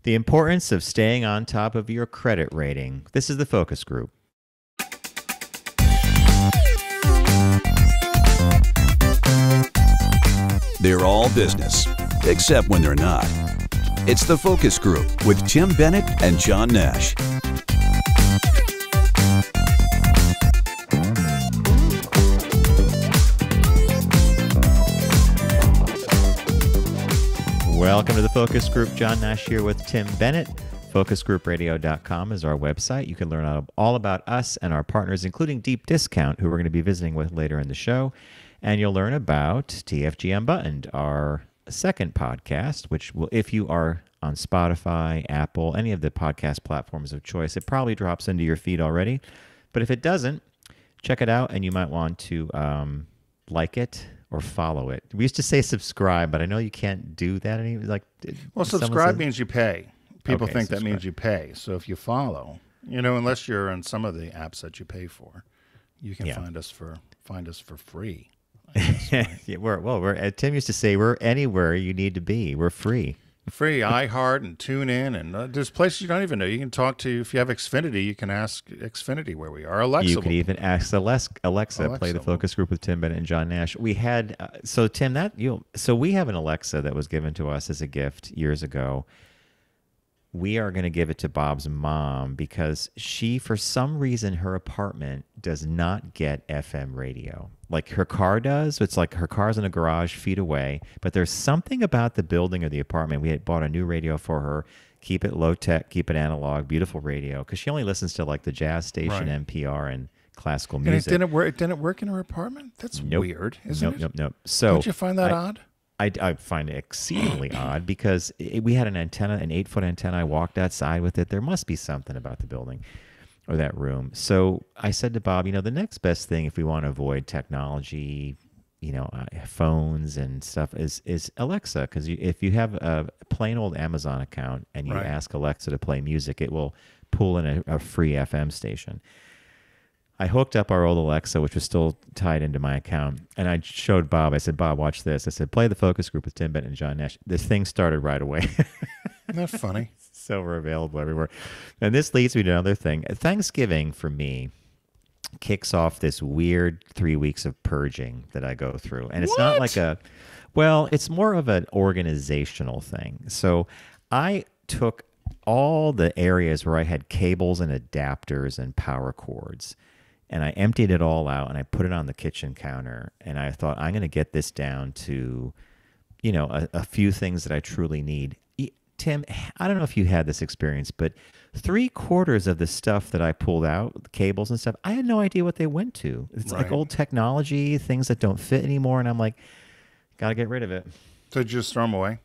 The importance of staying on top of your credit rating. This is the focus group. They're all business, except when they're not. It's the focus group with Tim Bennett and John Nash. Welcome to the Focus Group. John Nash here with Tim Bennett. FocusGroupRadio.com is our website. You can learn all about us and our partners, including Deep Discount, who we're going to be visiting with later in the show. And you'll learn about TFG Unbuttoned, our second podcast, which will, if you are on Spotify, Apple, any of the podcast platforms of choice, it probably drops into your feed already. But if it doesn't, check it out, and you might want to like it or follow it. We used to say subscribe, but I know you can't do that anymore. Well, subscribe means you pay. People think subscribe. that means you pay. So if you follow, unless you're on some of the apps that you pay for, you can find us for free. I guess, right? Yeah, Tim used to say we're anywhere you need to be. We're free. Free, iHeart and Tunein, and there's places you don't even know. You can talk to, if you have Xfinity, you can ask Xfinity where we are. Alexa. You could even ask Alexa, play the focus group with Tim Bennett and John Nash. We had, we have an Alexa that was given to us as a gift years ago. We are going to give it to Bob's mom because she, for some reason, her apartment does not get FM radio. Like her car does. It's like her car's in a garage feet away. But there's something about the building or the apartment. We had bought a new radio for her. Keep it low tech, keep it analog, beautiful radio. Because she only listens to like the jazz station, right, NPR, and classical music. And it didn't work in her apartment? That's weird, isn't it? Nope. So don't you find that odd? I find it exceedingly odd because we had an antenna, an 8-foot antenna. I walked outside with it. There must be something about the building or that room. So I said to Bob, the next best thing if we want to avoid technology, phones and stuff is Alexa. Because if you have a plain old Amazon account and you ask Alexa to play music, it will pull in a free FM station. I hooked up our old Alexa, which was still tied into my account, and I showed Bob. I said, Bob, watch this. I said, play the focus group with Tim Bennett and John Nash. This thing started right away. Isn't that funny? So we're available everywhere. And this leads me to another thing. Thanksgiving, for me, kicks off this weird 3 weeks of purging that I go through. And it's not like it's more of an organizational thing. So I took all the areas where I had cables and adapters and power cords, and I emptied it all out, and I put it on the kitchen counter, and I thought, I'm going to get this down to, a few things that I truly need. Tim, I don't know if you had this experience, but 3/4 of the stuff that I pulled out, the cables and stuff, I had no idea what they went to. It's like old technology, things that don't fit anymore, and I'm like, got to get rid of it. So you just throw them away?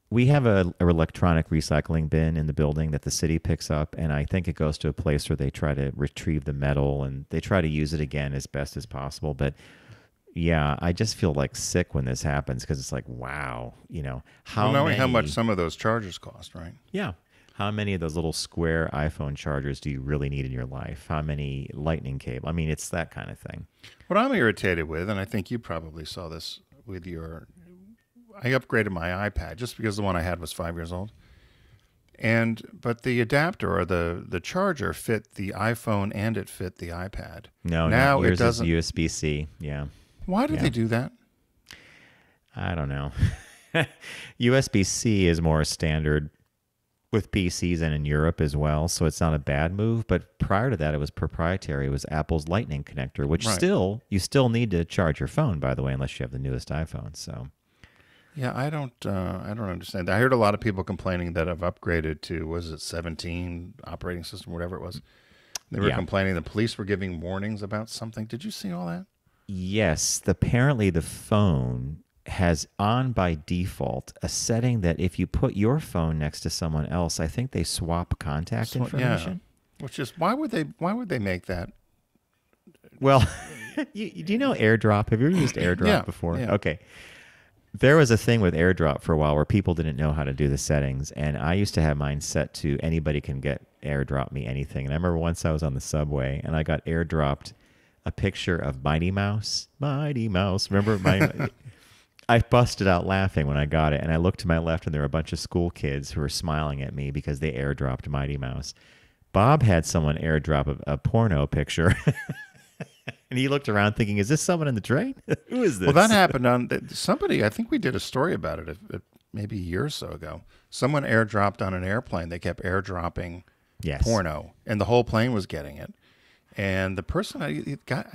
We have a electronic recycling bin in the building that the city picks up, and I think it goes to a place where they try to retrieve the metal, and they try to use it again as best as possible. But yeah, I just feel like sick when this happens because it's like, wow, knowing how much some of those chargers cost, right? Yeah. How many of those little square iPhone chargers do you really need in your life? How many lightning cable? I mean, it's that kind of thing. What I'm irritated with, and I think you probably saw this with I upgraded my iPad just because the one I had was 5 years old. But the adapter or the charger fit the iPhone and it fit the iPad. No, yours is USB-C. Yeah. Why did they do that? I don't know. USB-C is more standard with PCs and in Europe as well, so it's not a bad move. But prior to that, it was proprietary. It was Apple's Lightning connector, which you still need to charge your phone, by the way, unless you have the newest iPhone. So. Yeah, I don't understand. I heard a lot of people complaining that I've upgraded to, was it 17 operating system, whatever it was. They were complaining the police were giving warnings about something. Did you see all that? Yes. Apparently the phone has on by default a setting that if you put your phone next to someone else, I think they swap contact information. Yeah. Which is, why would they make that? Well, do you know AirDrop? Have you ever used AirDrop before? Yeah. Okay. There was a thing with AirDrop for a while where people didn't know how to do the settings, and I used to have mine set to anybody can get AirDrop me anything. And I remember once I was on the subway, and I got AirDropped a picture of Mighty Mouse. Mighty Mouse. Remember? I busted out laughing when I got it, and I looked to my left, and there were a bunch of school kids who were smiling at me because they airdropped Mighty Mouse. Bob had someone airdrop a porno picture, and he looked around thinking, "Is this someone in the train? Who is this?" Well, that happened on somebody. I think we did a story about it maybe a year or so ago. Someone airdropped on an airplane. They kept airdropping porno, and the whole plane was getting it. And the person I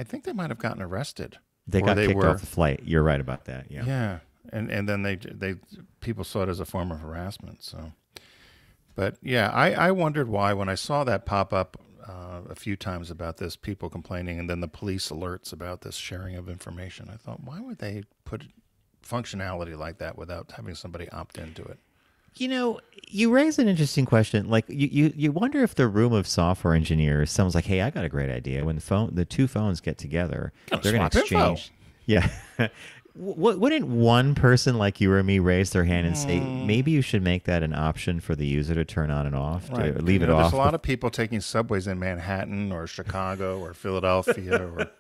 think they might have gotten arrested. They got kicked off the flight. You're right about that. Yeah. Yeah, and then they people saw it as a form of harassment. So, but yeah, I wondered why when I saw that pop up a few times about this, people complaining, and then the police alerts about this sharing of information. I thought, why would they put functionality like that without having somebody opt into it? You know, you raise an interesting question. Like you wonder if the room of software engineers, someone's like, "Hey, I got a great idea." When the two phones get together, they're going to exchange. Yeah. Wouldn't one person like you or me raise their hand and say, maybe you should make that an option for the user to turn on and off, to leave it off? There's a lot of people taking subways in Manhattan or Chicago or Philadelphia or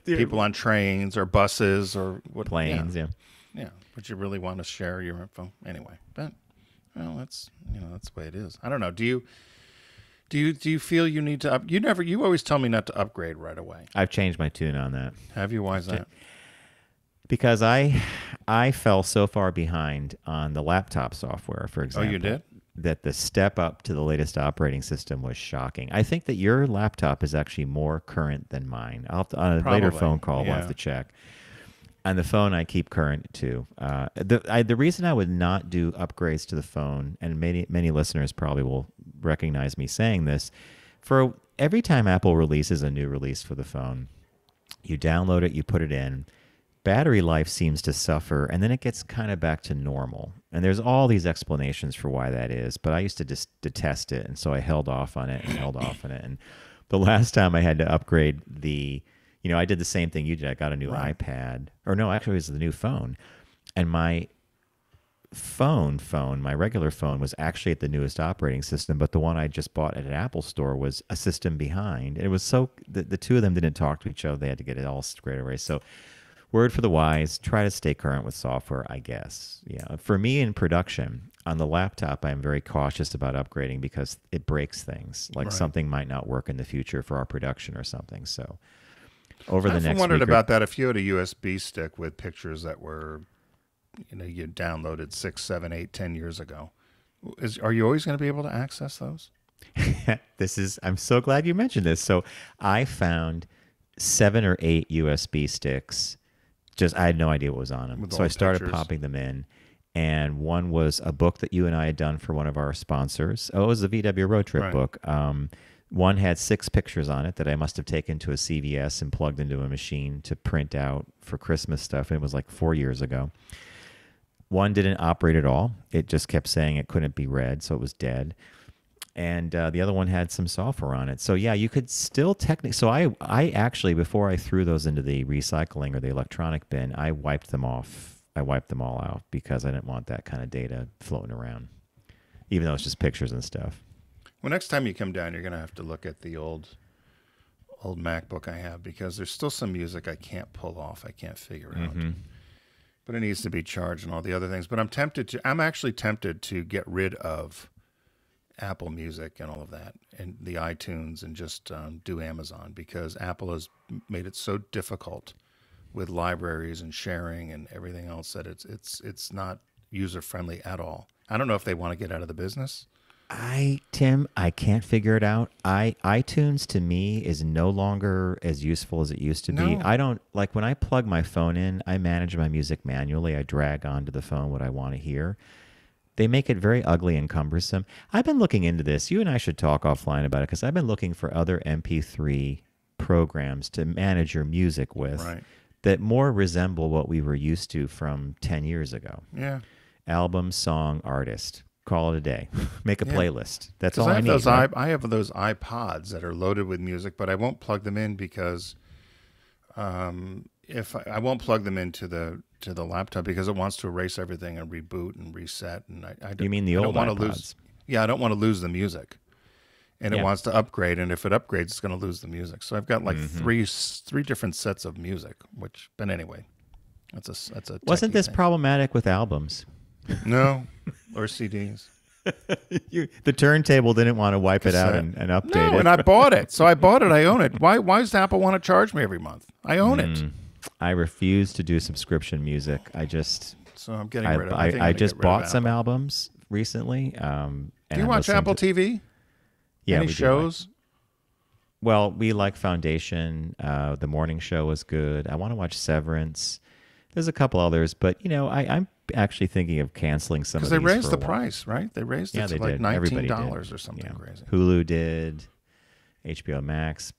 people on trains or buses or planes. Yeah. But you really want to share your info anyway. But well, that's the way it is. I don't know. Do you feel you need to you always tell me not to upgrade right away. I've changed my tune on that. Have you? Why is that? Because I fell so far behind on the laptop software, for example. Oh, you did? That the step up to the latest operating system was shocking. I think that your laptop is actually more current than mine. I'll have to, on a later phone call, we'll have to check. On the phone, I keep current too. The reason I would not do upgrades to the phone, and many listeners probably will recognize me saying this, for every time Apple releases a new release for the phone, you download it, you put it in, battery life seems to suffer, and then it gets kind of back to normal. And there's all these explanations for why that is, but I used to just detest it, and so I held off on it and held off on it. And the last time I had to upgrade I did the same thing you did. I got a new iPad. Or no, actually it was the new phone. And my my regular phone was actually at the newest operating system, but the one I just bought at an Apple store was a system behind. And it was the two of them didn't talk to each other. They had to get it all squared away. So word for the wise, try to stay current with software, I guess. Yeah. For me in production, on the laptop, I'm very cautious about upgrading because it breaks things. Like something might not work in the future for our production or something. So I've wondered about that. If you had a USB stick with pictures that were, you downloaded 6, 7, 8, 10 years ago, are you always going to be able to access those? I'm so glad you mentioned this. So I found 7 or 8 USB sticks. I had no idea what was on them. So I started popping them in. And one was a book that you and I had done for one of our sponsors. Oh, it was the VW Road Trip book. One had 6 pictures on it that I must have taken to a CVS and plugged into a machine to print out for Christmas stuff. It was like 4 years ago. One didn't operate at all. It just kept saying it couldn't be read, so it was dead. And the other one had some software on it. So yeah, you could still technically. So I actually, before I threw those into the recycling or the electronic bin, I wiped them off. I wiped them all out because I didn't want that kind of data floating around, even though it's just pictures and stuff. Well, next time you come down, you're going to have to look at the old MacBook I have because there's still some music I can't pull off. I can't figure out. But it needs to be charged and all the other things. But I'm actually tempted to get rid of Apple Music and all of that and the iTunes and just do Amazon because Apple has made it so difficult with libraries and sharing and everything else that it's not user-friendly at all. I don't know if they want to get out of the business. Tim, I can't figure it out. iTunes to me is no longer as useful as it used to be. I don't like when I plug my phone in, I manage my music manually. I drag onto the phone what I want to hear. They make it very ugly and cumbersome. I've been looking into this. You and I should talk offline about it because I've been looking for other MP3 programs to manage your music with that more resemble what we were used to from 10 years ago. Yeah. Album, song, artist. Call it a day. Make a playlist. That's all I need. I have those iPods that are loaded with music, but I won't plug them in because if I won't plug them into the laptop because it wants to erase everything and reboot and reset. And you mean the old iPods? I don't want to lose the music, and it wants to upgrade. And if it upgrades, it's going to lose the music. So I've got like three different sets of music. But anyway, That's a Wasn't techie this thing. problematic with albums? No, or CDs. The turntable didn't want to wipe it out Cassette. and update No, it. and I bought it. So I bought it. I own it. Why does Apple want to charge me every month? I own it. I refuse to do subscription music. So I'm getting rid of it. I just bought some albums recently. Do you watch Apple TV? Yeah, Any we shows? Well, we like Foundation. The morning show was good. I want to watch Severance. There's a couple others, but I'm actually thinking of canceling some of these. Because they raised for the a while. price, right? They raised it Yeah, to they like did. $19 Everybody did. or something crazy. Hulu did, HBO Max,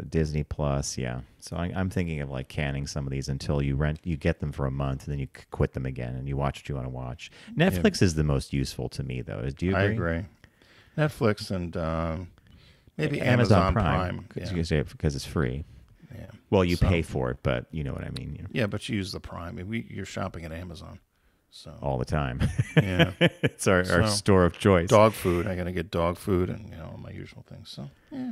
Disney Plus. Yeah, so I'm thinking of like canning some of these until you get them for a month, and then you quit them again, and you watch what you want to watch. Netflix is the most useful to me, though. Do you agree? I agree. Netflix and maybe Amazon Prime. because it's free. Yeah. Well, you pay for it, but you know what I mean. Yeah, but you use the Prime. You're shopping at Amazon, so all the time. Yeah, it's our store of choice. Dog food. I got to get dog food and all my usual things. So yeah.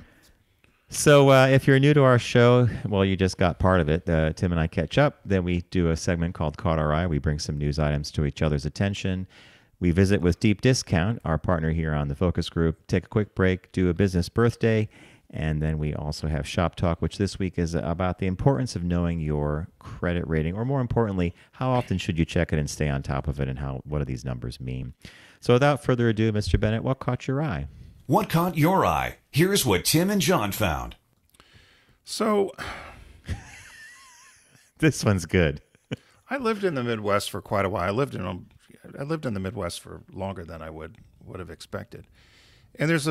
So if you're new to our show, well, you just got part of it. Tim and I catch up. Then we do a segment called Caught Our Eye. We bring some news items to each other's attention. We visit with Deep Discount, our partner here on the Focus Group, take a quick break, do a business birthday, and then we also have Shop Talk, which this week is about the importance of knowing your credit rating, or more importantly, how often should you check it and stay on top of it, and what do these numbers mean? So without further ado, Mr. Bennett, what caught your eye? What caught your eye? Here's what Tim and John found. So this one's good. I lived in the Midwest for quite a while. I lived in the Midwest for longer than I would have expected. And there's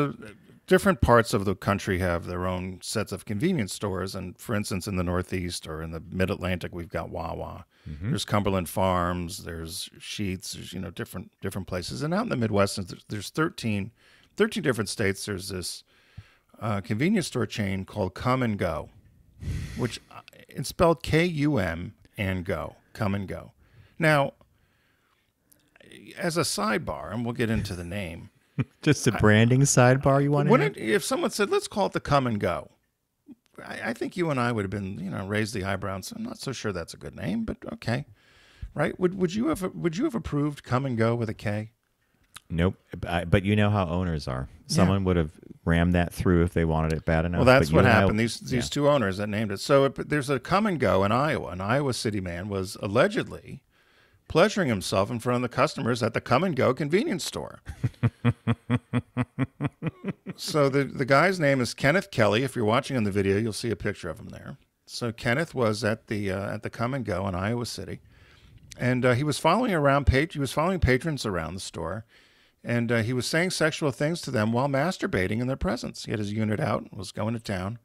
different parts of the country have their own sets of convenience stores. And for instance, in the Northeast or in the Mid-Atlantic, we've got Wawa. Mm-hmm. There's Cumberland Farms. There's Sheetz. There's different places. And out in the Midwest, there's 13 different states. There's this convenience store chain called Kum Go, which it's spelled K-U-M and Go. Kum Go. Now, as a sidebar, and we'll get into the name. Just a branding sidebar you want to if someone said, let's call it the Kum Go, I think you and I would have been, raised the eyebrow and said, I'm not so sure that's a good name, but okay. Right? Would you have approved Kum Go with a K? Nope. But you know how owners are. Someone would have rammed that through if they wanted it bad enough. Well, that's what happened. These two owners that named it. So there's a Kum Go in Iowa. An Iowa city man was allegedly pleasuring himself in front of the customers at the Kum Go convenience store. So the guy's name is Kenneth Kelly. If you're watching on the video, you'll see a picture of him there. So Kenneth was at the Kum Go in Iowa City, and he was following patrons around the store, and he was saying sexual things to them while masturbating in their presence. He had his unit out and was going to town,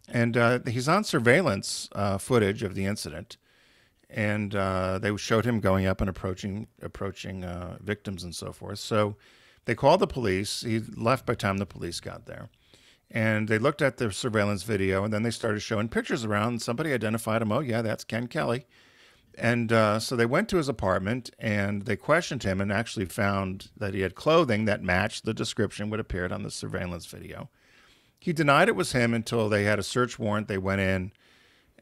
and he's on surveillance footage of the incident. And they showed him going up and approaching victims and so forth. So they called the police. He left by the time the police got there. And they looked at the surveillance video, and then they started showing pictures around. And somebody identified him. Oh, yeah, that's Ken Kelly. And so they went to his apartment, and they questioned him and actually found that he had clothing that matched the description that appeared on the surveillance video. He denied it was him until they had a search warrant. They went in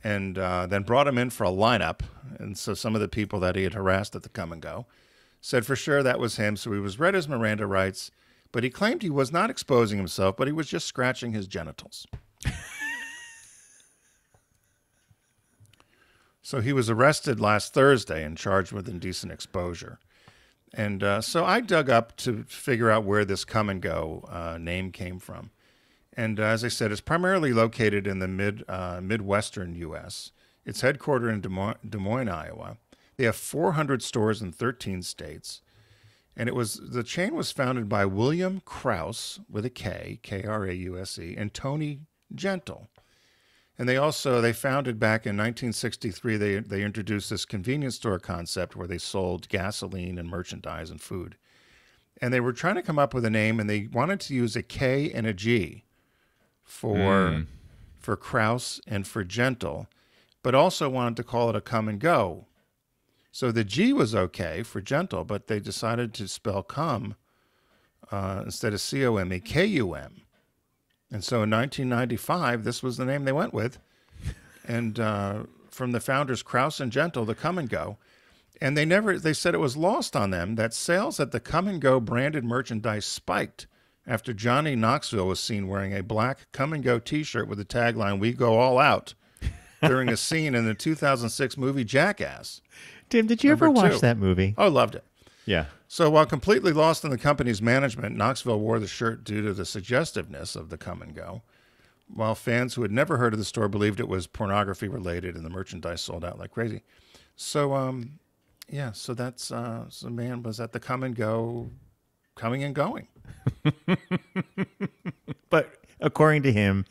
and then brought him in for a lineup. And so some of the people that he had harassed at the Kum Go said for sure that was him. So he was read his Miranda rights, but he claimed he was not exposing himself, but he was just scratching his genitals. So he was arrested last Thursday and charged with indecent exposure. And so I dug up to figure out where this Kum Go name came from. And as I said, it's primarily located in the Midwestern U.S. It's headquartered in Des Moines, Iowa. They have 400 stores in 13 states. And the chain was founded by William Krause, with a K, K-R-A-U-S-E, and Tony Gentle. And they founded back in 1963, they introduced this convenience store concept where they sold gasoline and merchandise and food. And they were trying to come up with a name, and they wanted to use a K and a G for Krause and for Gentle, but also wanted to call it a Kum Go. So the G was okay for Gentle, but they decided to spell cum instead of C-O-M-E, K-U-M. And so in 1995, this was the name they went with. And from the founders Krause and Gentle, the Kum Go. And they said it was lost on them that sales at the Kum Go branded merchandise spiked after Johnny Knoxville was seen wearing a black Kum Go t-shirt with the tagline, "We go all out," during a scene in the 2006 movie Jackass. Tim, did you ever watch that movie? Oh, loved it. Yeah. So while completely lost in the company's management, Knoxville wore the shirt due to the suggestiveness of the Kum Go, while fans who had never heard of the store believed it was pornography related and the merchandise sold out like crazy. So, yeah, so that's so the man was at the Kum Go, coming and going. But according to him,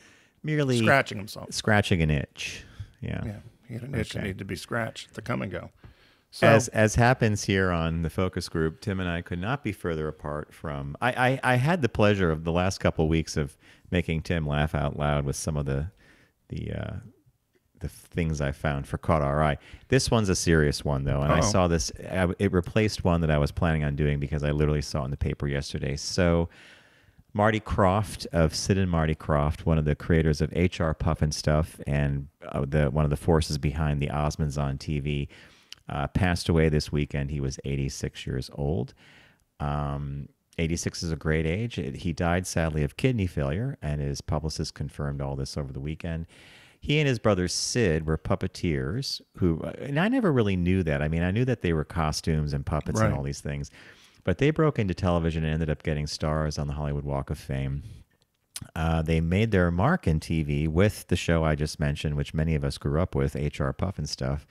merely Scratching himself. scratching an itch. Yeah. Yeah, he had an itch that needed to be scratched, the Kum Go. So, As happens here on the focus group, Tim and I could not be further apart from. I had the pleasure of the last couple of weeks of making Tim laugh out loud with some of the things I found for Caught Our Eye. This one's a serious one though, and I saw this. It replaced one that I was planning on doing because I literally saw it in the paper yesterday. So, Marty Krofft of Sid and Marty Krofft, one of the creators of HR Pufnstuf and one of the forces behind the Osmonds on TV. Passed away this weekend. He was 86 years old. 86 is a great age. He died, sadly, of kidney failure, and his publicist confirmed all this over the weekend. He and his brother Sid were puppeteers and I never really knew that. I mean, I knew that they were costumes and puppets and all these things, but they broke into television and ended up getting stars on the Hollywood Walk of Fame. They made their mark in TV with the show I just mentioned, which many of us grew up with, HR Pufnstuf.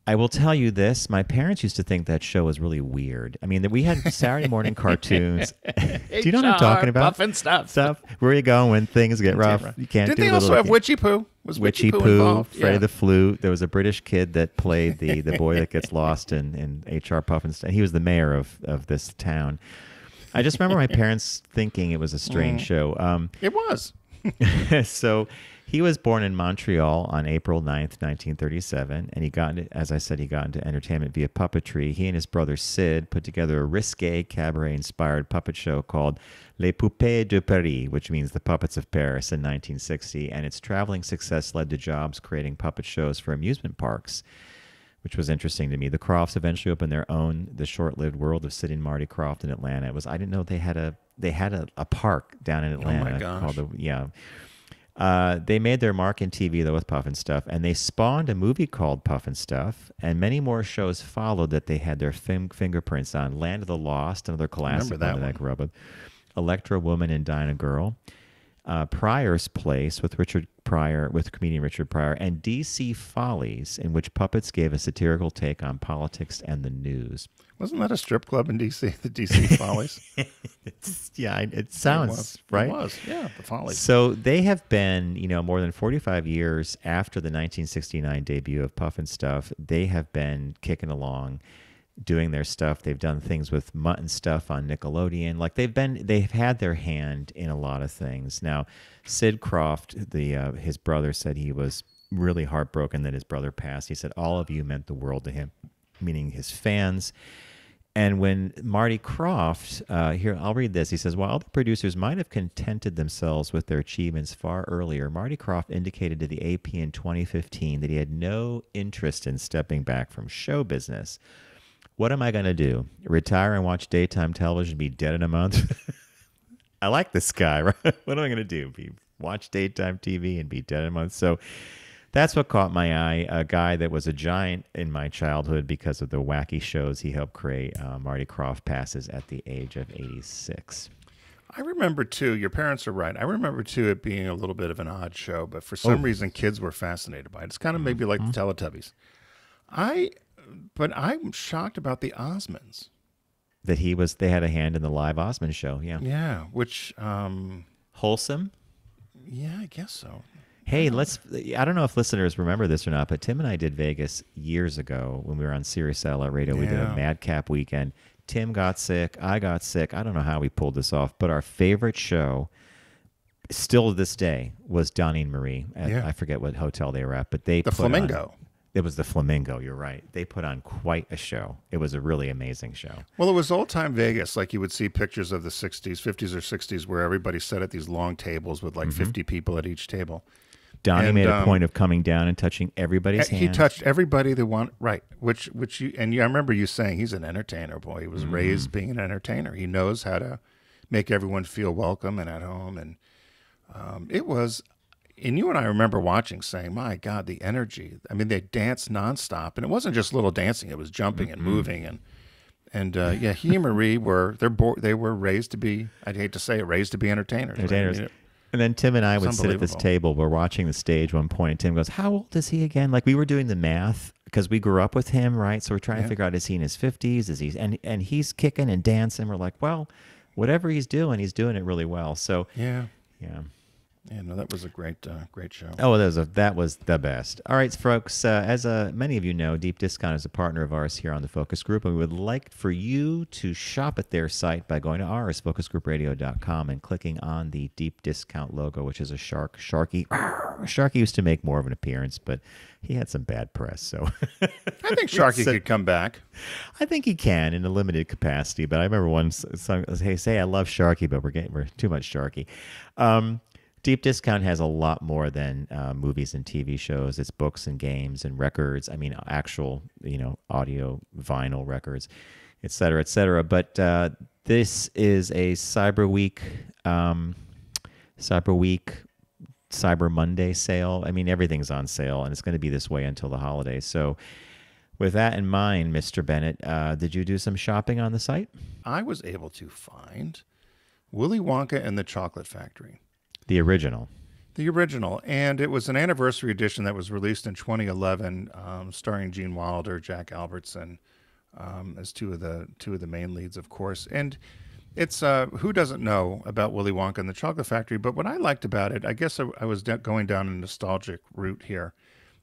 I will tell you this. My parents used to think that show was really weird. I mean, we had Saturday morning cartoons. Do you know what I'm talking about? Stuff. Where you go when things get rough. You can't Did do they also have Witchy Poo? Was Witchy Poo involved? Freddie the Flute. There was a British kid that played the boy that gets lost in HR Pufnstuf. He was the mayor of this town. I just remember my parents thinking it was a strange show. It was. So he was born in Montreal on April 9th, 1937, and he got into entertainment via puppetry. He and his brother Sid put together a risque cabaret-inspired puppet show called Les Poupées de Paris, which means the Puppets of Paris, in 1960, and its traveling success led to jobs creating puppet shows for amusement parks, which was interesting to me. The Krofts eventually opened their own, the short-lived World of Sid and Marty Krofft in Atlanta. I didn't know they had a park down in Atlanta. Oh my gosh. They made their mark in TV, though, with Pufnstuf, and they spawned a movie called Pufnstuf, and many more shows followed that they had their fingerprints on. Land of the Lost, another classic one that I grew up with. Electra Woman and Dinah Girl. Pryor's Place with comedian Richard Pryor, and DC Follies, in which puppets gave a satirical take on politics and the news. Wasn't that a strip club in D.C., the DC Follies? It sounds right. It was, yeah, the Follies. So they have been, more than 45 years after the 1969 debut of Pufnstuf. They have been kicking along, doing their stuff. They've done things with Mutt and Stuff on Nickelodeon. Like they've had their hand in a lot of things. Now, Sid Krofft, his brother, said he was really heartbroken that his brother passed. He said all of you meant the world to him, meaning his fans. And when Marty Krofft, here, I'll read this. He says, while other producers might have contented themselves with their achievements far earlier, Marty Krofft indicated to the AP in 2015 that he had no interest in stepping back from show business. What am I going to do? Retire and watch daytime television, be dead in a month? I like this guy, right? What am I going to do? Watch daytime TV and be dead in a month? So that's what caught my eye. A guy that was a giant in my childhood because of the wacky shows he helped create. Marty Krofft passes at the age of 86. I remember, too, your parents are right. I remember, too, it being a little bit of an odd show, but for some reason, kids were fascinated by it. It's kind of maybe like the Teletubbies. But I'm shocked about the Osmonds. They had a hand in the live Osmond show, yeah. Yeah, which... wholesome? Yeah, I guess so. Hey, I don't know if listeners remember this or not, but Tim and I did Vegas years ago when we were on Sirius Satellite Radio. We did a Madcap weekend. Tim got sick. I got sick. I don't know how we pulled this off, but our favorite show, still to this day, was Donnie and Marie. I forget what hotel they were at, but they The Flamingo. It was the Flamingo, you're right. They put on quite a show. It was a really amazing show. Well, it was old-time Vegas. Like you would see pictures of the 50s or 60s, where everybody sat at these long tables with like 50 people at each table. Donnie made a point of coming down and touching everybody's hand. He touched everybody that want right. Which I remember you saying he's an entertainer, boy. He was raised being an entertainer. He knows how to make everyone feel welcome and at home. And it was, and you and I remember watching, saying, "My God, the energy!" I mean, they danced nonstop, and it wasn't just little dancing; it was jumping and moving and he and Marie they were raised to be. I'd hate to say it, raised to be entertainers. Entertainers. Right? And then Tim and I would sit at this table. We're watching the stage one point, and Tim goes, "How old is he again?" Like we were doing the math because we grew up with him, right? So we're trying to figure out, is he in his 50s? Is he and he's kicking and dancing. We're like, well, whatever he's doing it really well. So yeah. No, that was a great show. Oh, that was the best. All right, folks. As many of you know, Deep Discount is a partner of ours here on the Focus Group, and we would like for you to shop at their site by going to ours, focusgroupradio.com, and clicking on the Deep Discount logo, which is a shark. Sharky used to make more of an appearance, but he had some bad press. So I think Sharky could come back. I think he can in a limited capacity. But I remember one song, "Hey, I love Sharky, but we're too much Sharky." Deep Discount has a lot more than movies and TV shows. It's books and games and records. I mean, actual, audio, vinyl records, et cetera, et cetera. But this is a Cyber Week, Cyber Monday sale. I mean, everything's on sale, and it's going to be this way until the holidays. So with that in mind, Mr. Bennett, did you do some shopping on the site? I was able to find Willy Wonka and the Chocolate Factory. The original. And it was an anniversary edition that was released in 2011, starring Gene Wilder, Jack Albertson, as two of the main leads, of course. And it's who doesn't know about Willy Wonka and the Chocolate Factory? But what I liked about it, I guess I was going down a nostalgic route here,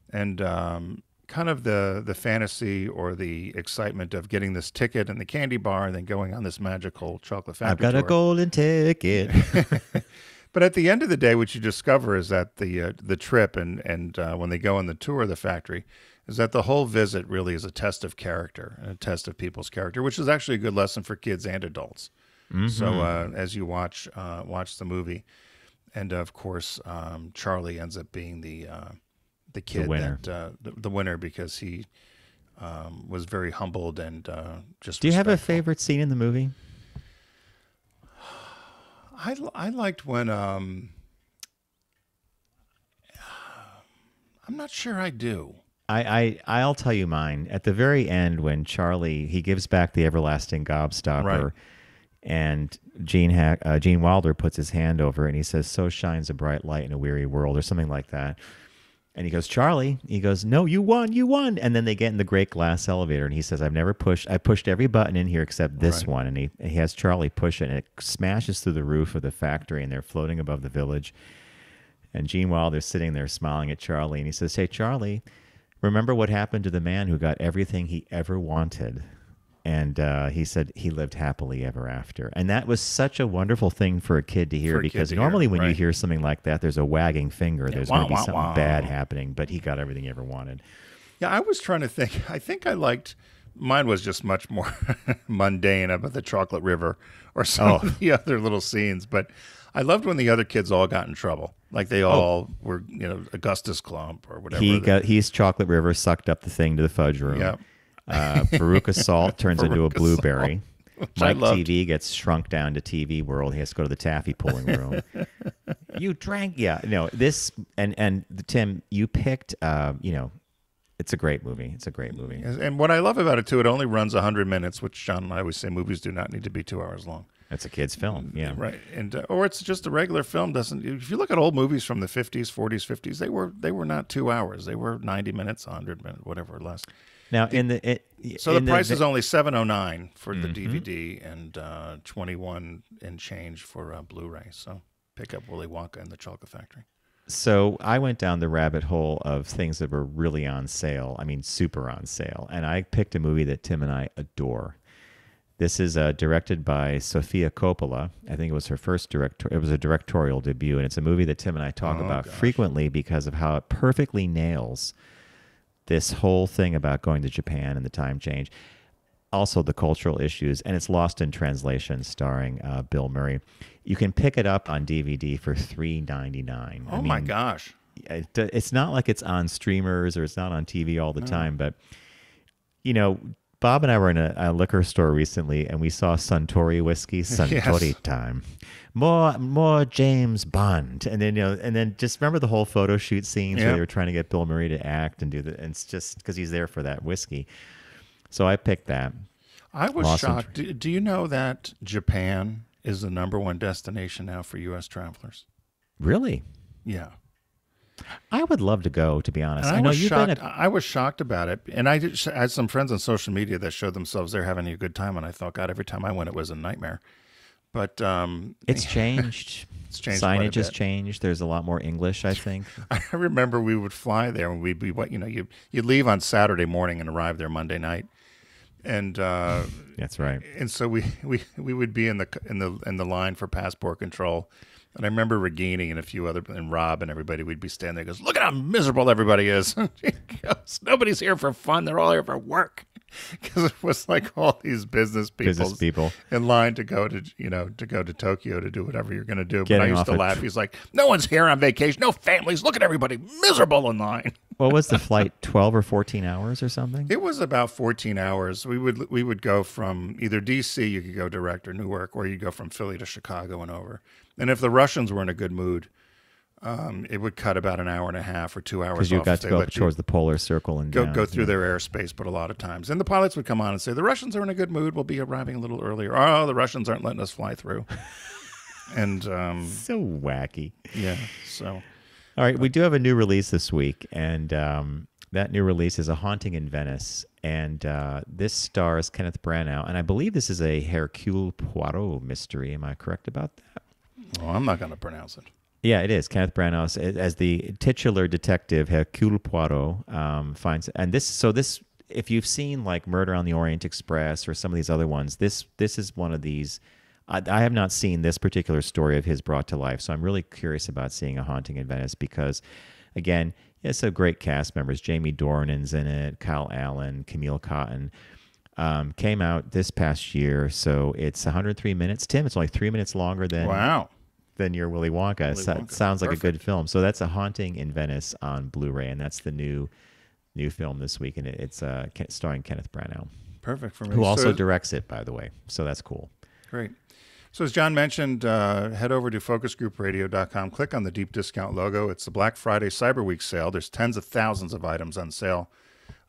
and kind of the fantasy or the excitement of getting this ticket and the candy bar, and then going on this magical chocolate factory. I've got tour. A golden ticket. But at the end of the day, what you discover is that the trip and when they go on the tour of the factory, is that the whole visit really is a test of character, a test of people's character, which is actually a good lesson for kids and adults. Mm-hmm. So as you watch the movie, and of course Charlie ends up being the kid, the winner. The winner, because he was very humbled and just. Do you have a favorite scene in the movie? I liked when I'm not sure I do. I'll tell you mine. At the very end, when Charlie, he gives back the everlasting gobstopper, right, and Gene Wilder puts his hand over it and he says, "So shines a bright light in a weary world," or something like that. And he goes, "Charlie," he goes, "No, you won." And then they get in the great glass elevator, and he says, I pushed every button in here except this one. And he has Charlie push it, and it smashes through the roof of the factory, and they're floating above the village. And Gene Wilder's sitting there smiling at Charlie, and he says, "Hey, Charlie, remember what happened to the man who got everything he ever wanted?" And he said he lived happily ever after. And that was such a wonderful thing for a kid to hear, because normally when you hear something like that, there's a wagging finger. There's going to be something bad happening, but he got everything he ever wanted. Yeah, I was trying to think. I think I liked, mine was just much more mundane, about the Chocolate River or some of the other little scenes. But I loved when the other kids all got in trouble. Like they all were, Augustus Clump or whatever. He's Chocolate River, sucked up the thing to the fudge room. Yeah. Veruca Salt turns into a blueberry. Mike TV gets shrunk down to TV World. He has to go to the taffy pulling room. You drank, this and Tim, you picked, it's a great movie. It's a great movie. And what I love about it too, it only runs 100 minutes, which John and I always say movies do not need to be 2 hours long. It's a kid's film, yeah, right. And or it's just a regular film. If you look at old movies from the 50s, 40s, 50s, they were not 2 hours. They were 90 minutes, 100 minutes, whatever, less. Now, the price is only $7.09 for the DVD and $21 and change for Blu-ray. So pick up Willy Wonka and the Chocolate Factory. So I went down the rabbit hole of things that were really on sale. I mean, super on sale. And I picked a movie that Tim and I adore. This is directed by Sofia Coppola. I think it was her first it was a directorial debut, and it's a movie that Tim and I talk about frequently because of how it perfectly nails this whole thing about going to Japan and the time change. Also the cultural issues, and it's Lost in Translation, starring Bill Murray. You can pick it up on DVD for $3.99. My gosh. It's not like it's on streamers or it's not on TV all the time, but Bob and I were in a liquor store recently, and we saw Suntory whiskey. Suntory time, more James Bond, and then just remember the whole photo shoot scenes where they were trying to get Bill Murray to act and and it's just because he's there for that whiskey. So I picked that. I was shocked. Do you know that Japan is the #1 destination now for U.S. travelers? Really? Yeah. I would love to go, to be honest. I know you've been. I was shocked about it, and I had some friends on social media that showed themselves they're having a good time, and I thought, God, every time I went, it was a nightmare. But it's changed. It's changed. Signage has changed. There's a lot more English, I think. I remember we would fly there, and we'd be you'd leave on Saturday morning and arrive there Monday night, and that's right. And so we would be in the line for passport control. And I remember Regini and a few other, and Rob and everybody, we'd be standing there. He goes, look at how miserable everybody is. He goes, nobody's here for fun. They're all here for work. Because it was like all these business people in line to go to Tokyo to do whatever you're going to do. But I used to laugh. He's like, no one's here on vacation. No families. Look at everybody miserable in line. What was the flight? 12 or 14 hours or something? It was about 14 hours. We would go from either D.C., you could go direct, or Newark, or you go from Philly to Chicago and over. And if the Russians were in a good mood, it would cut about an hour and a half or 2 hours. Because you got to go up towards the polar circle and go through their airspace, but a lot of times. And the pilots would come on and say, the Russians are in a good mood. We'll be arriving a little earlier. Oh, the Russians aren't letting us fly through. And so wacky. Yeah. So, all right, we do have a new release this week, and that new release is A Haunting in Venice. And this stars Kenneth Branagh, and I believe this is a Hercule Poirot mystery. Am I correct about that? Well, I'm not going to pronounce it. Yeah, it is. Kenneth Branagh as the titular detective, Hercule Poirot, finds, and this. If you've seen like Murder on the Orient Express or some of these other ones, this is one of these. I have not seen this particular story of his brought to life, so I'm really curious about seeing A Haunting in Venice because, again, it's a great cast members. Jamie Dornan's in it, Kyle Allen, Camille Cotton. Came out this past year, so it's 103 minutes. Tim, it's only 3 minutes longer than your Willy Wonka. It sounds like a good film. So that's A Haunting in Venice on Blu-ray, and that's the new film this week, and it's starring Kenneth Branagh. Perfect for me. Who also directs it, by the way. So that's cool. Great. So as John mentioned, head over to focusgroupradio.com. Click on the deep discount logo. It's the Black Friday Cyber Week sale. There's tens of thousands of items on sale.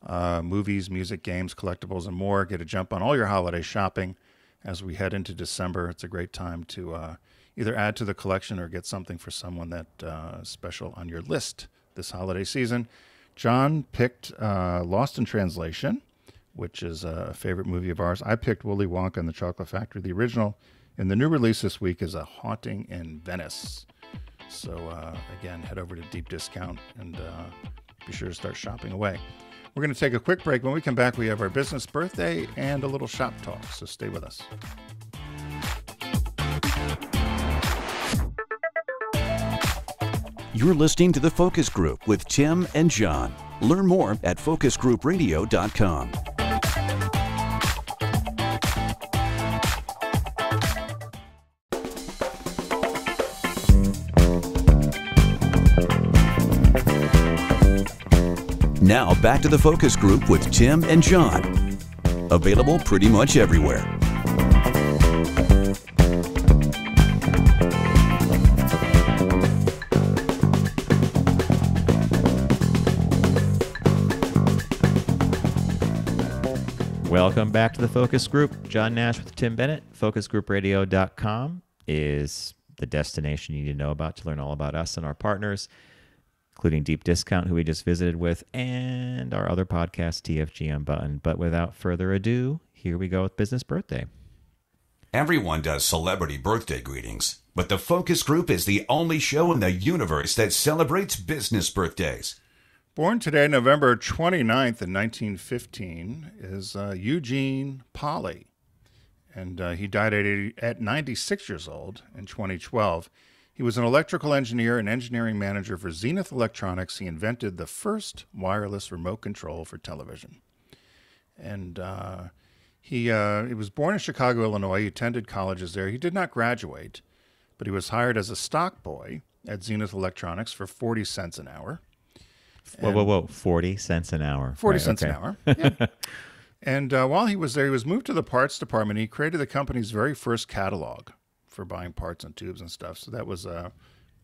Movies, music, games, collectibles, and more. Get a jump on all your holiday shopping as we head into December. It's a great time to either add to the collection or get something for someone that special on your list this holiday season. John picked Lost in Translation, which is a favorite movie of ours. I picked Willy Wonka and the Chocolate Factory, the original. And the new release this week is A Haunting in Venice. So, again, head over to Deep Discount and be sure to start shopping away. We're going to take a quick break. When we come back, we have our business birthday and a little shop talk. So stay with us. You're listening to The Focus Group with Tim and John. Learn more at focusgroupradio.com. Now back to The Focus Group with Tim and John. Available pretty much everywhere. Welcome back to The Focus Group. John Nash with Tim Bennett. FocusGroupRadio.com is the destination you need to know about to learn all about us and our partners, including Deep Discount, who we just visited with, and our other podcast, TFGM Button. But without further ado, here we go with Business Birthday. Everyone does celebrity birthday greetings, but the Focus Group is the only show in the universe that celebrates business birthdays. Born today, November 29th in 1915, is Eugene Polley. And he died at 96 years old in 2012. He was an electrical engineer and engineering manager for Zenith Electronics. He invented the first wireless remote control for television. And he was born in Chicago, Illinois. He attended colleges there. He did not graduate, but he was hired as a stock boy at Zenith Electronics for 40 cents an hour. Whoa. 40 cents an hour. 40 cents an hour. Yeah. And while he was there, he was moved to the parts department. He created the company's very first catalog for buying parts and tubes and stuff. So that was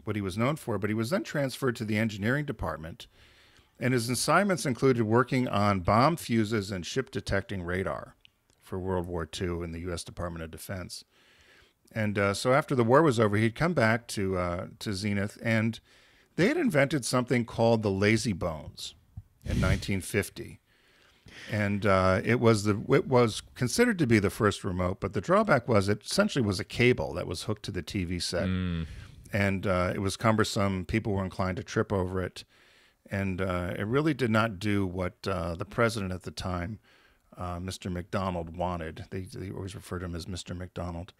what he was known for. But he was then transferred to the engineering department. And his assignments included working on bomb fuses and ship detecting radar for World War II in the U.S. Department of Defense. And so after the war was over, he'd come back to Zenith, and they had invented something called the Lazy Bones in 1950. And it was considered to be the first remote, but the drawback was it essentially was a cable that was hooked to the TV set. And it was cumbersome. People were inclined to trip over it. And it really did not do what the president at the time, Mr. McDonald, wanted. They always referred to him as Mr. McDonald.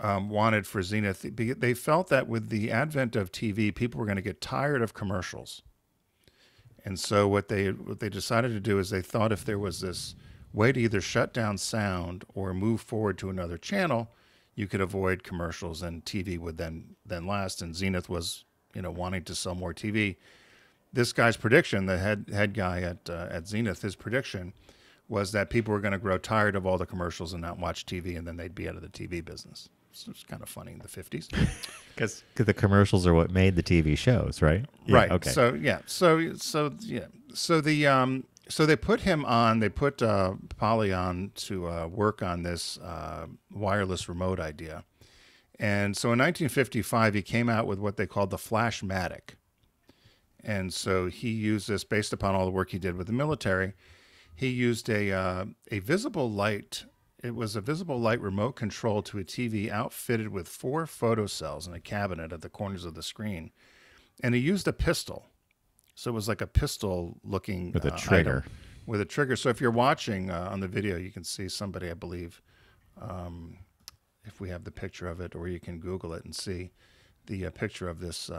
Wanted for Zenith. They felt that with the advent of TV, people were going to get tired of commercials. And so what they decided to do is they thought if there was this way to either shut down sound or move forward to another channel, you could avoid commercials and TV would then last. And Zenith was, wanting to sell more TV. This guy's prediction, the head guy at Zenith, his prediction was that people were going to grow tired of all the commercials and not watch TV, and then they'd be out of the TV business. So it's kind of funny in the 50s. Because the commercials are what made the TV shows, right? Yeah, right. Okay. So they put him on. They put Polley on to work on this wireless remote idea. And so in 1955, he came out with what they called the Flashmatic. And so he used this based upon all the work he did with the military. He used a visible light. It was a visible light remote control to a TV outfitted with 4 photocells in a cabinet at the corners of the screen. And he used a pistol. So it was like a pistol looking with a trigger. Item, with a trigger. So if you're watching on the video, you can see somebody, I believe, if we have the picture of it, or you can Google it and see the picture of this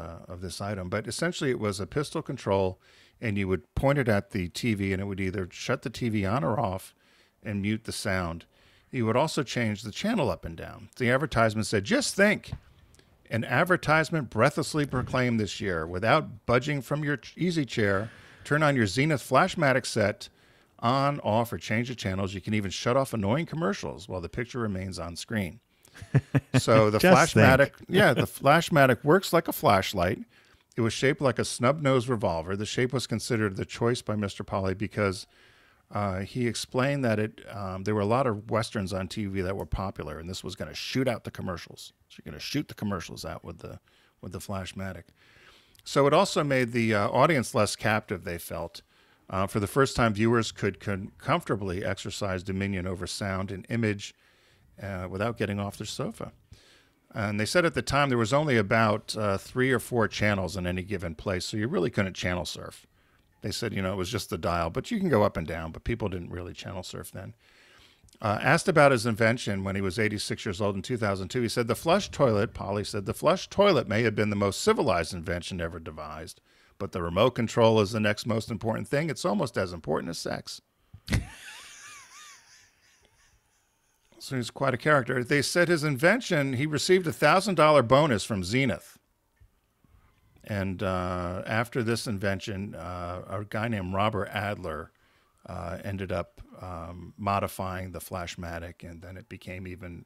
item. But essentially it was a pistol control, and you would point it at the TV, and it would either shut the TV on or off and mute the sound. You would also change the channel up and down. The advertisement said, "Just think, an advertisement breathlessly proclaimed this year, without budging from your easy chair, turn on your Zenith Flashmatic set, on, off, or change the channels. You can even shut off annoying commercials while the picture remains on screen." So the Flashmatic, the Flashmatic works like a flashlight. It was shaped like a snub-nosed revolver. The shape was considered the choice by Mr. Polley because he explained that there were a lot of Westerns on TV that were popular, and this was going to shoot out the commercials. So you're going to shoot the commercials out with the Flashmatic. So it also made the audience less captive, they felt. For the first time, viewers could comfortably exercise dominion over sound and image without getting off their sofa. And they said at the time there was only about 3 or 4 channels in any given place, so you really couldn't channel surf. They said, it was just the dial, but you can go up and down, but people didn't really channel surf then. Asked about his invention when he was 86 years old in 2002, he said, Polley said, the flush toilet may have been the most civilized invention ever devised, but the remote control is the next most important thing. It's almost as important as sex. So he's quite a character. They said his invention, he received a $1,000 bonus from Zenith. And after this invention, a guy named Robert Adler ended up modifying the Flashmatic, and then it became even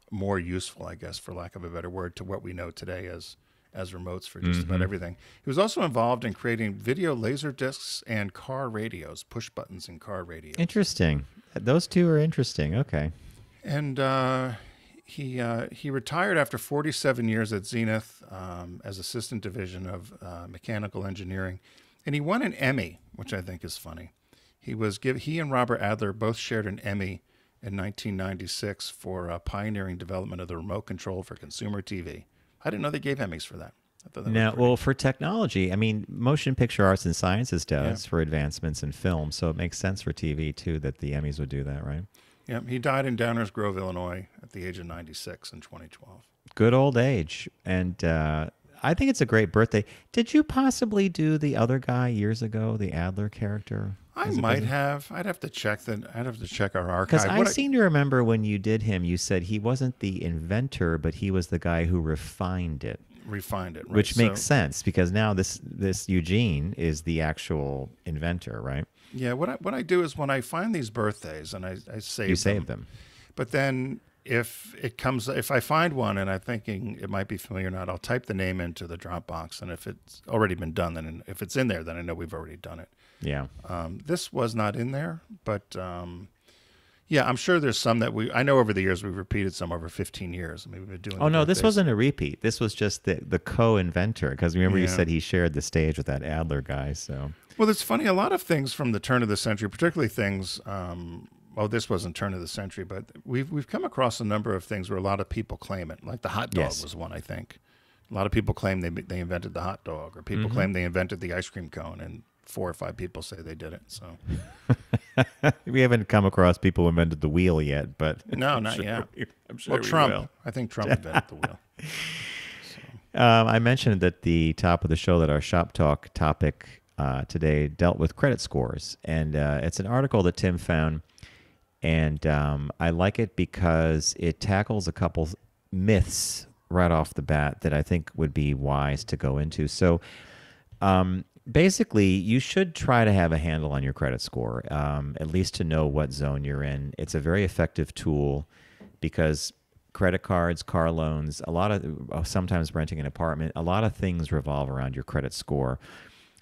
more useful, I guess, for lack of a better word, to what we know today as remotes for just about everything. He was also involved in creating video laser discs and car radios, push buttons in car radios. Interesting. Those two are interesting. Okay. And he retired after 47 years at Zenith as assistant division of mechanical engineering, and he won an Emmy, which I think is funny. He and Robert Adler both shared an Emmy in 1996 for pioneering development of the remote control for consumer TV. I didn't know they gave Emmys for that. Now, well, for technology, I mean, Motion Picture Arts and Sciences does for advancements in film, so it makes sense for TV, too, that the Emmys would do that, right? Yeah, he died in Downers Grove, Illinois at the age of 96 in 2012. Good old age. And I think it's a great birthday. Did you possibly do the other guy years ago, the Adler character? I might have. I'd have to check our archive. Because I seem to remember when you did him, you said he wasn't the inventor, but he was the guy who refined it. Right. Which makes sense, because now this Eugene is the actual inventor, right? Yeah. What I do is when I find these birthdays and I save them. But then if I find one and I'm thinking it might be familiar or not, I'll type the name into the Dropbox, and if it's already been done, then if it's in there, then I know we've already done it. Yeah. This was not in there, but yeah, I'm sure there's some that I know over the years we've repeated some over 15 years. I mean, we've been doing. Oh no, this wasn't a repeat. This was just the co-inventor, because remember you said he shared the stage with that Adler guy. So well, it's funny. A lot of things from the turn of the century, particularly things. This wasn't turn of the century, but we've come across a number of things where a lot of people claim it. Like the hot dog was one, I think. A lot of people claim they invented the hot dog, or people claim they invented the ice cream cone, and 4 or 5 people say they did it. So we haven't come across people who invented the wheel yet, but no, not yet. I'm sure Trump. will. I think Trump invented the wheel. I mentioned at the top of the show that our shop talk topic today dealt with credit scores, and it's an article that Tim found, and I like it because it tackles a couple myths right off the bat that I think would be wise to go into. So basically, you should try to have a handle on your credit score, at least to know what zone you're in. It's a very effective tool because credit cards, car loans, sometimes renting an apartment, a lot of things revolve around your credit score.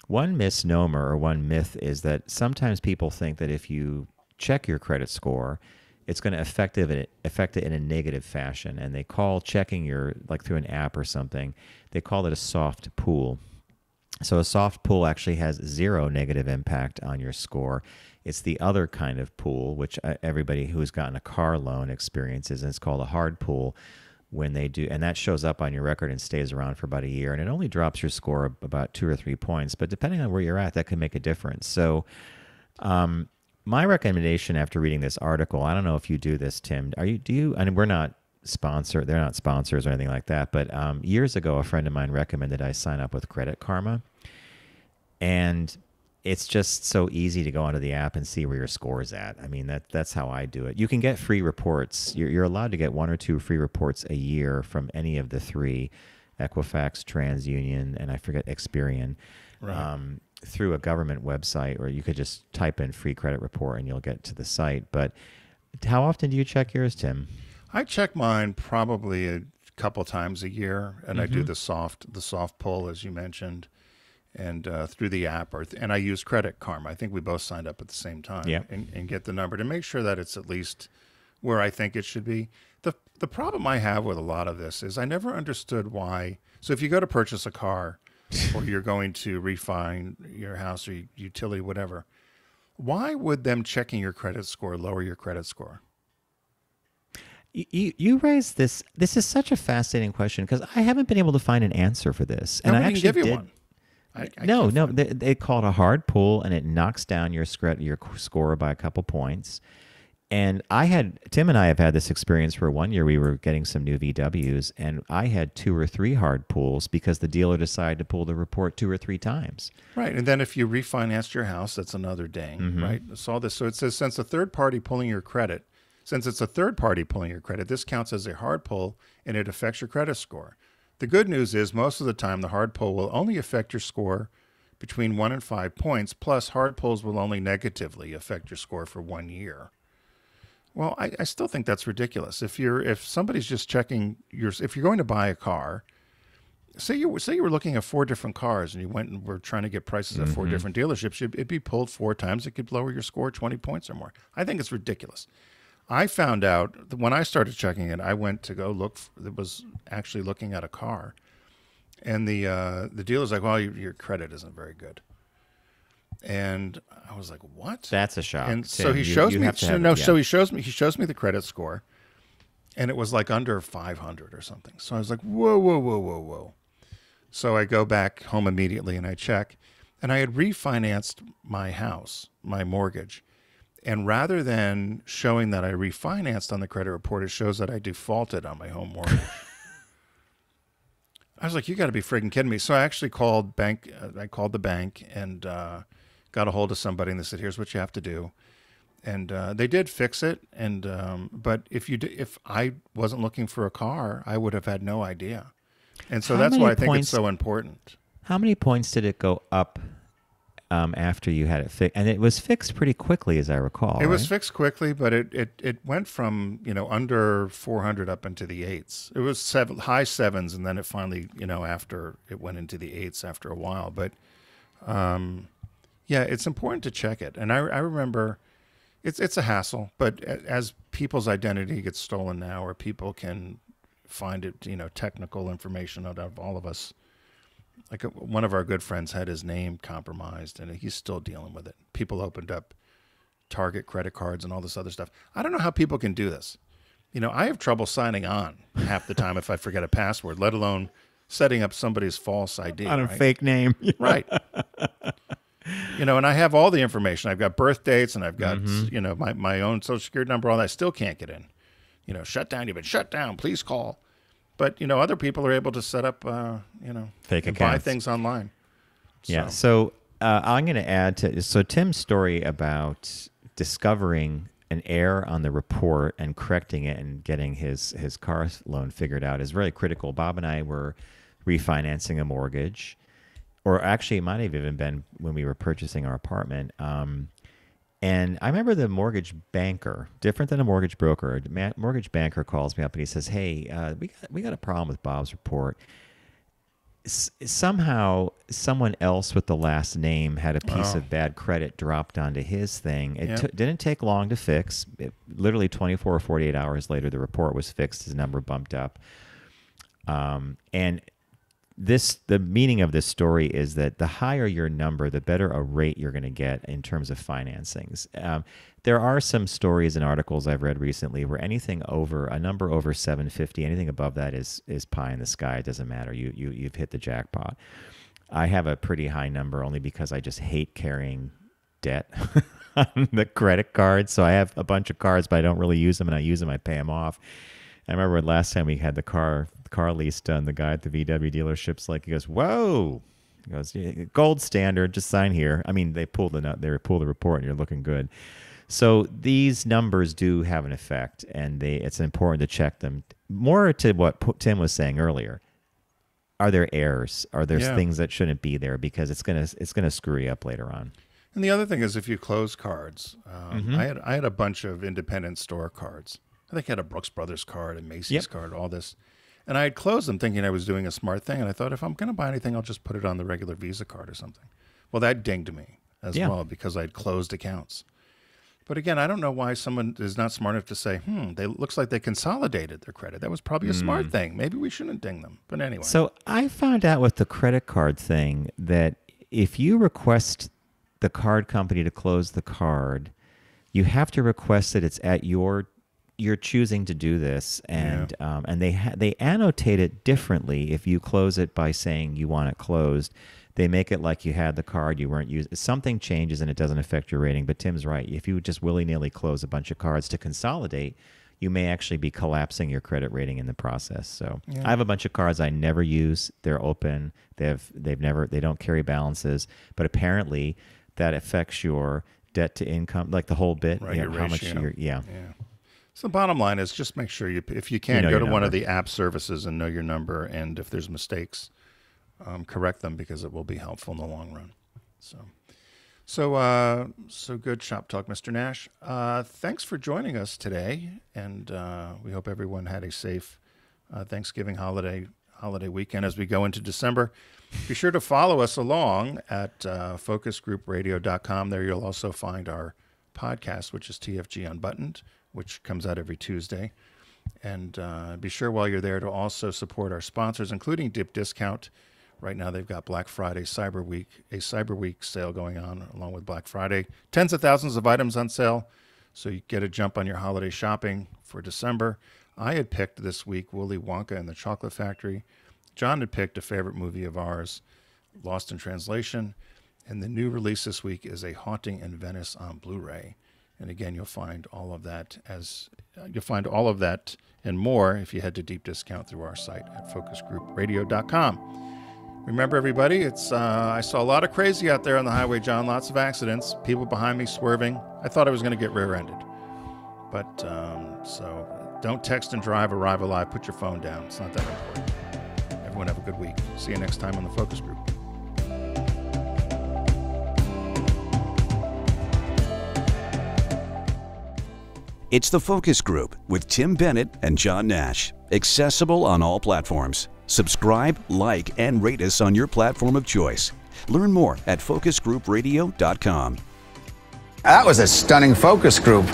One misnomer or one myth is that sometimes people think that if you check your credit score, it's going to affect it in a negative fashion. And they call checking through an app or something, they call it a soft pull. So a soft pull actually has 0 negative impact on your score. It's the other kind of pull, which everybody who's gotten a car loan experiences, and it's called a hard pull when they do. And that shows up on your record and stays around for about a year. And it only drops your score about 2 or 3 points. But depending on where you're at, that can make a difference. So my recommendation after reading this article, I don't know if you do this, Tim. We're not sponsored. They're not sponsors or anything like that. But years ago, a friend of mine recommended I sign up with Credit Karma. And it's just so easy to go onto the app and see where your score is at. I mean, that's how I do it. You can get free reports. You're allowed to get 1 or 2 free reports a year from any of the 3, Equifax, TransUnion, and I forget Experian, right. Through a government website, or you could just type in free credit report and you'll get to the site. But how often do you check yours, Tim? I check mine probably a couple times a year, and I do the soft pull, as you mentioned, and through the app, and I use Credit Karma. I think we both signed up at the same time, and get the number to make sure that it's at least where I think it should be. The problem I have with a lot of this is I never understood why. So if you go to purchase a car, or you're going to refine your house or utility, whatever, why would them checking your credit score lower your credit score? You raised this. This is such a fascinating question because I haven't been able to find an answer for this. And I actually give you did. One. No. They call it a hard pull, and it knocks down your score by a couple points. And Tim and I have had this experience where one year we were getting some new VWs, and I had 2 or 3 hard pulls because the dealer decided to pull the report 2 or 3 times. Right, and then if you refinanced your house, that's another ding, right? I saw this. So it says since it's a third party pulling your credit, this counts as a hard pull, and it affects your credit score. The good news is most of the time the hard pull will only affect your score between 1 and 5 points, plus hard pulls will only negatively affect your score for 1 year. Well, I still think that's ridiculous. If somebody's just checking if you're going to buy a car, say you were looking at 4 different cars and you went and were trying to get prices at 4 different dealerships, it'd be pulled 4 times. It could lower your score 20 points or more. I think it's ridiculous. I found out that when I started checking it, I went to go look. It was actually looking at a car, and the dealer's like, "Well, your credit isn't very good." And I was like, "What?" That's a shock. And so he shows me. So he shows me the credit score, and it was like under 500 or something. So I was like, "Whoa!" So I go back home immediately and I check, and I had refinanced my house, my mortgage, and rather than showing that I refinanced on the credit report, it shows that I defaulted on my home mortgage. I was like, "You got to be friggin' kidding me!" So I actually called the bank, and got a hold of somebody and they said, here's what you have to do. And they did fix it. And but if I wasn't looking for a car, I would have had no idea. And so that's why I think it's so important. How many points did it go up after you had it fixed? And it was fixed pretty quickly, as I recall. It was fixed quickly, but it went from under 400 up into the eights. It was high sevens, and then it finally after it went into the eights after a while. But yeah, it's important to check it. And I remember it's a hassle, but as people's identity gets stolen now, or people can find it, technical information out of all of us. Like one of our good friends had his name compromised, and he's still dealing with it. People opened up Target credit cards and all this other stuff. I don't know how people can do this. I have trouble signing on half the time if I forget a password, let alone setting up somebody's false ID. On a fake name. Right. And I have all the information. I've got birth dates, and I've got, my own Social Security number, all that. I still can't get in. Shut down. You've been shut down. Please call. But, other people are able to set up, fake accounts, buy things online. Yeah. So I'm going to add to Tim's story about discovering an error on the report and correcting it and getting his car loan figured out is very critical. Bob and I were refinancing a mortgage, or actually it might have even been when we were purchasing our apartment. And I remember the mortgage banker, different than a mortgage broker. A mortgage banker calls me up and he says, "Hey, we got a problem with Bob's report. Somehow, someone else with the last name had a piece of bad credit dropped onto his thing. It didn't take long to fix. Literally 24 or 48 hours later, the report was fixed. His number bumped up. And the meaning of this story is that the higher your number, the better a rate you're going to get in terms of financings. There are some stories and articles I've read recently where anything over a number over 750, anything above that is pie in the sky. It doesn't matter. You've hit the jackpot. I have a pretty high number only because I just hate carrying debt on the credit card. So I have a bunch of cards, but I don't really use them, and I use them, I pay them off. I remember last time we had the car lease done, the guy at the VW dealership's like, he goes, "Whoa." He goes, "Gold standard, just sign here." I mean, they pull the report and you're looking good. So these numbers do have an effect, and it's important to check them. More to what Tim was saying earlier. Are there errors? Are there things that shouldn't be there? Because it's gonna screw you up later on. And the other thing is, if you close cards, I had a bunch of independent store cards. I think I had a Brooks Brothers card, a Macy's card, all this. And I had closed them thinking I was doing a smart thing. And I thought, if I'm going to buy anything, I'll just put it on the regular Visa card or something. Well, that dinged me as well because I'd closed accounts. But again, I don't know why someone is not smart enough to say, looks like they consolidated their credit. That was probably a smart thing. Maybe we shouldn't ding them. But anyway. So I found out with the credit card thing that if you request the card company to close the card, you have to request that it's at you're choosing to do this, and they annotate it differently. If you close it by saying you want it closed, they make it like you had the card, you weren't using. Something changes and it doesn't affect your rating. But Tim's right. If you just willy-nilly close a bunch of cards to consolidate, you may actually be collapsing your credit rating in the process. So I have a bunch of cards I never use. They're open. They don't carry balances, but apparently that affects your debt to income, like the whole bit. Right, your how ratio. much you're So the bottom line is just make sure if you can, go to one of the app services and know your number. And if there's mistakes, correct them, because it will be helpful in the long run. So good shop talk, Mr. Nash. Thanks for joining us today. And we hope everyone had a safe Thanksgiving holiday weekend as we go into December. Be sure to follow us along at focusgroupradio.com. There you'll also find our podcast, which is TFG Unbuttoned, which comes out every Tuesday. And be sure while you're there to also support our sponsors, including Dip Discount. Right now they've got Black Friday, Cyber Week sale going on along with Black Friday. Tens of thousands of items on sale, so you get a jump on your holiday shopping for December. I had picked this week Willy Wonka and the Chocolate Factory. John had picked a favorite movie of ours, Lost in Translation. And the new release this week is A Haunting in Venice on Blu-ray. And again, you'll find all of that and more if you head to Deep Discount through our site at focusgroupradio.com. Remember, everybody, it's I saw a lot of crazy out there on the highway, John. Lots of accidents. People behind me swerving. I thought I was going to get rear-ended. But, so don't text and drive, arrive alive. Put your phone down. It's not that important. Everyone have a good week. See you next time on the Focus Group. It's the Focus Group with Tim Bennett and John Nash. Accessible on all platforms. Subscribe, like, and rate us on your platform of choice. Learn more at focusgroupradio.com. That was a stunning focus group.